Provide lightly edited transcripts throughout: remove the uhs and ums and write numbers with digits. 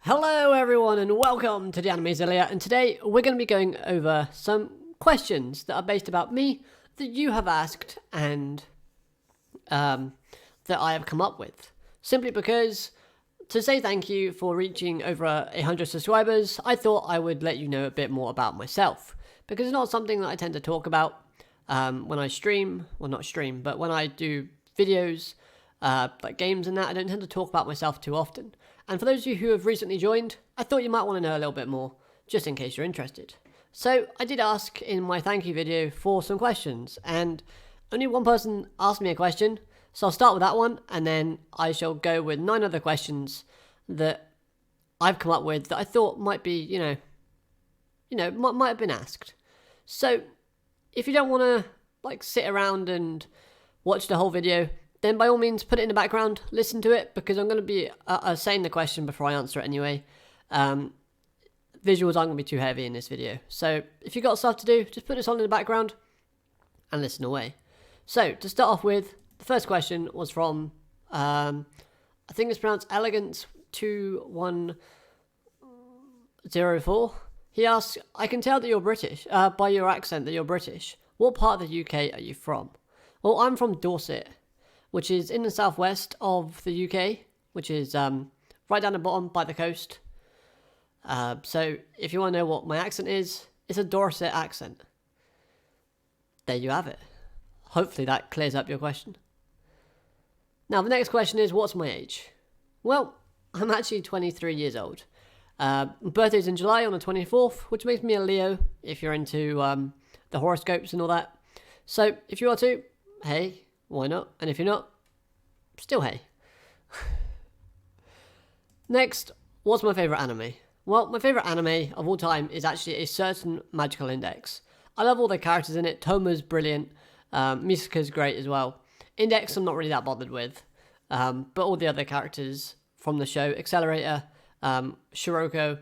Hello everyone and welcome to the Animezilla, and today we're going to be going over some questions that are based about me that you have asked and that I have come up with. Simply because to say thank you for reaching over 100 subscribers, I thought I would let you know a bit more about myself, because it's not something that I tend to talk about when I stream, well not stream, but when I do videos like games and that. I don't tend to talk about myself too often. And for those of you who have recently joined, I thought you might want to know a little bit more, just in case you're interested. So I did ask in my thank you video for some questions, and only one person asked me a question, so I'll start with that one, and then I shall go with 9 other questions that I've come up with that I thought might be, might have been asked. So if you don't want to sit around and watch the whole video, then by all means put it in the background, listen to it, because I'm going to be saying the question before I answer it anyway. Visuals aren't going to be too heavy in this video. So if you've got stuff to do, just put this on in the background and listen away. So to start off with, the first question was from, I think it's pronounced Elegance2104. He asks, I can tell that you're British, by your accent that you're British. What part of the UK are you from? Well, I'm from Dorset, which is in the southwest of the UK, which is right down the bottom by the coast. So if you want to know what my accent is, it's a Dorset accent. There you have it. Hopefully that clears up your question. Now the next question is, what's my age? Well, I'm actually 23 years old. My birthday's in July on the 24th, which makes me a Leo, if you're into the horoscopes and all that. So if you are too, hey, why not? And if you're not, still hey. Next, what's my favourite anime? Well, my favourite anime of all time is actually a certain Magical Index. I love all the characters in it. Toma's brilliant. Misaka's great as well. Index I'm not really that bothered with. But all the other characters from the show, Accelerator, Shiroko,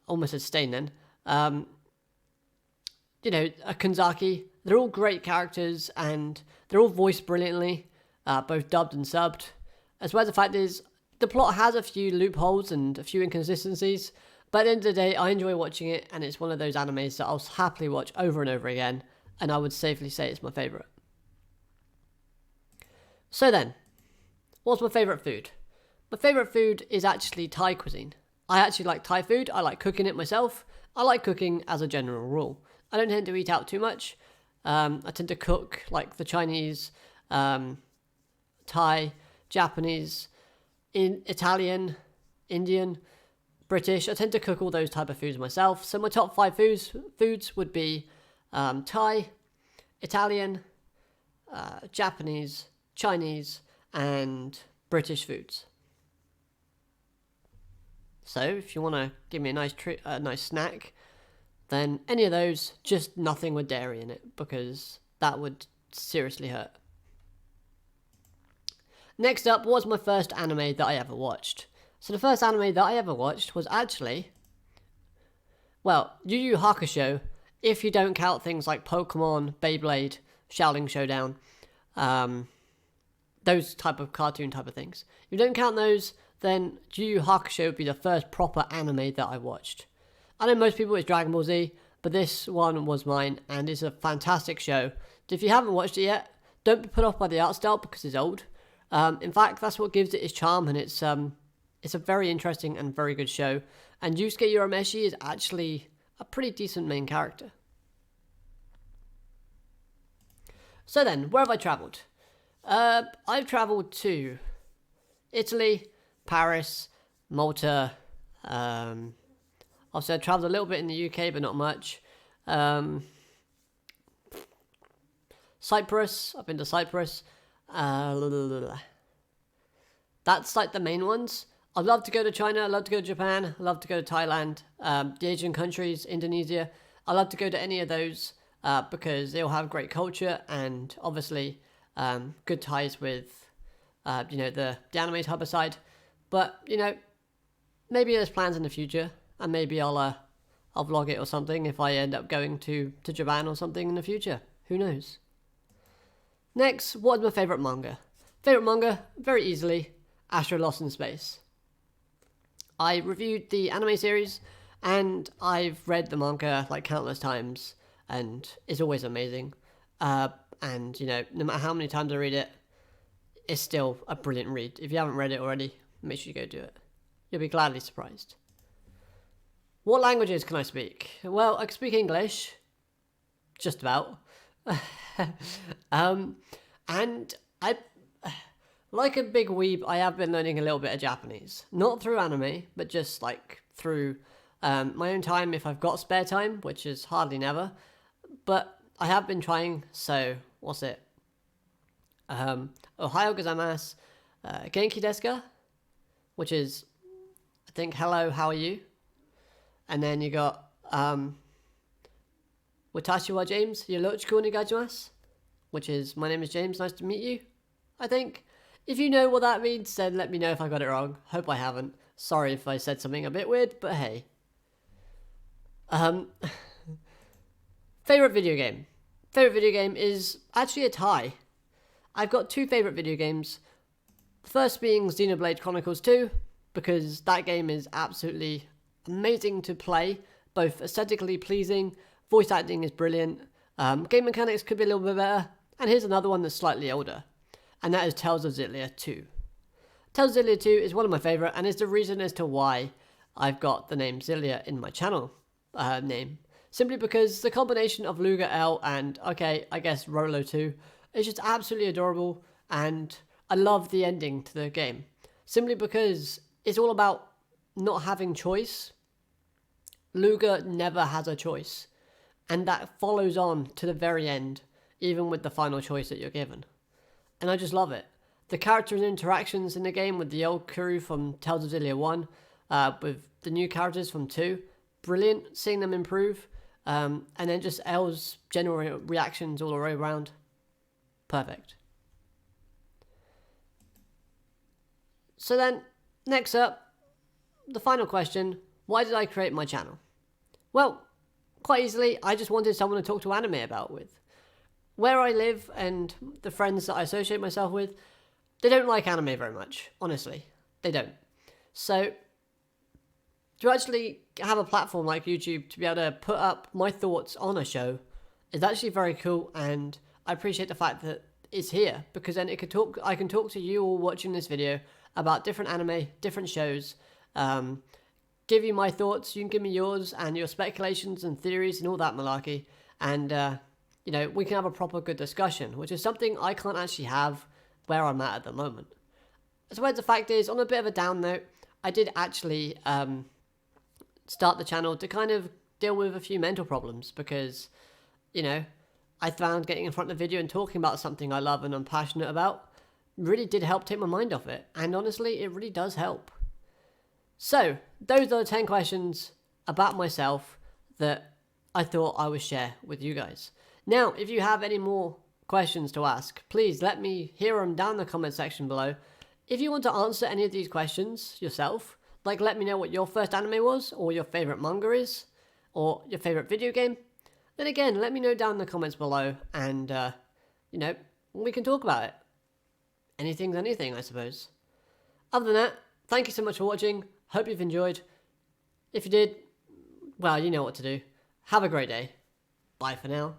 almost said Stain then, Kanzaki, they're all great characters, and they're all voiced brilliantly, both dubbed and subbed. As well as the fact is, the plot has a few loopholes and a few inconsistencies, but at the end of the day, I enjoy watching it, and it's one of those animes that I'll happily watch over and over again, and I would safely say it's my favourite. So then, what's my favourite food? My favourite food is actually Thai cuisine. I actually like Thai food. I like cooking it myself. I like cooking as a general rule. I don't tend to eat out too much. I tend to cook like the Chinese, Thai, Japanese, Italian, Indian, British. I tend to cook all those type of foods myself. So my top 5 foods would be Thai, Italian, Japanese, Chinese, and British foods. So if you want to give me a nice treat, a nice snack, then any of those, just nothing with dairy in it, because that would seriously hurt. Next up, what's my first anime that I ever watched? So the first anime that I ever watched was actually, well, Yu Yu Hakusho, if you don't count things like Pokemon, Beyblade, Shaolin Showdown, those type of cartoon type of things. If you don't count those, then Yu Yu Hakusho would be the first proper anime that I watched. I know most people it's Dragon Ball Z, but this one was mine, and it's a fantastic show. If you haven't watched it yet, don't be put off by the art style because it's old. In fact, that's what gives it its charm, and it's a very interesting and very good show. And Yusuke Urameshi is actually a pretty decent main character. So then, where have I travelled? I've travelled to Italy, Paris, Malta. Obviously, I travelled a little bit in the UK, but not much. Cyprus. I've been to Cyprus. That's like the main ones. I'd love to go to China. I'd love to go to Japan. I'd love to go to Thailand. The Asian countries, Indonesia. I'd love to go to any of those because they all have great culture and obviously good ties with the anime type of side. But maybe there's plans in the future, and maybe I'll vlog it or something if I end up going to Japan or something in the future. Who knows? Next, what is my favourite manga? Favourite manga, very easily, Astro Lost in Space. I reviewed the anime series, and I've read the manga like countless times, and it's always amazing. And you know, no matter how many times I read it, it's still a brilliant read. If you haven't read it already, make sure you go do it. You'll be gladly surprised. What languages can I speak? Well, I can speak English, just about. And I, like a big weeb, I have been learning a little bit of Japanese. Not through anime, but just like through my own time if I've got spare time, which is hardly never. But I have been trying, so what's it? Ohio gozaimasu, Genki desu ka? Which is, I think, hello, how are you? And then you got, Watashi wa James, yoroshiku onegaishimasu, which is, my name is James, nice to meet you, I think. If you know what that means, then let me know if I got it wrong. Hope I haven't. Sorry if I said something a bit weird, but hey. Favorite video game? Favorite video game is actually a tie. I've got two favorite video games. The first being Xenoblade Chronicles 2, because that game is absolutely amazing to play, both aesthetically pleasing, voice acting is brilliant, game mechanics could be a little bit better, and here's another one that's slightly older, and that is Tales of Xillia 2. Tales of Xillia 2 is one of my favourite, and is the reason as to why I've got the name Xillia in my channel name. Simply because the combination of Luga-L and, okay, I guess Rolo 2 is just absolutely adorable, and I love the ending to the game. Simply because it's all about not having choice. Luga never has a choice, and that follows on to the very end, even with the final choice that you're given. And I just love it. The character and interactions in the game with the old crew from Tales of Xillia 1, with the new characters from 2, brilliant, seeing them improve, and then just L's general reactions all the way around, perfect. So then, next up, the final question, why did I create my channel? Well, quite easily, I just wanted someone to talk to anime about with. Where I live and the friends that I associate myself with, they don't like anime very much, honestly. They don't. So, to actually have a platform like YouTube to be able to put up my thoughts on a show is actually very cool, and I appreciate the fact that it's here, because then I can talk to you all watching this video about different anime, different shows, give you my thoughts, you can give me yours, and your speculations and theories and all that malarkey, and you know, we can have a proper good discussion, which is something I can't actually have where I'm at the moment. So the fact is, on a bit of a down note, I did actually start the channel to kind of deal with a few mental problems, because, you know, I found getting in front of the video and talking about something I love and I'm passionate about really did help take my mind off it, and honestly, it really does help. So, those are the 10 questions about myself that I thought I would share with you guys. Now, if you have any more questions to ask, please let me hear them down in the comment section below. If you want to answer any of these questions yourself, like let me know what your first anime was, or your favourite manga is, or your favourite video game, then again, let me know down in the comments below, and, you know, we can talk about it. Anything's anything, I suppose. Other than that, thank you so much for watching. Hope you've enjoyed. If you did, well, you know what to do. Have a great day. Bye for now.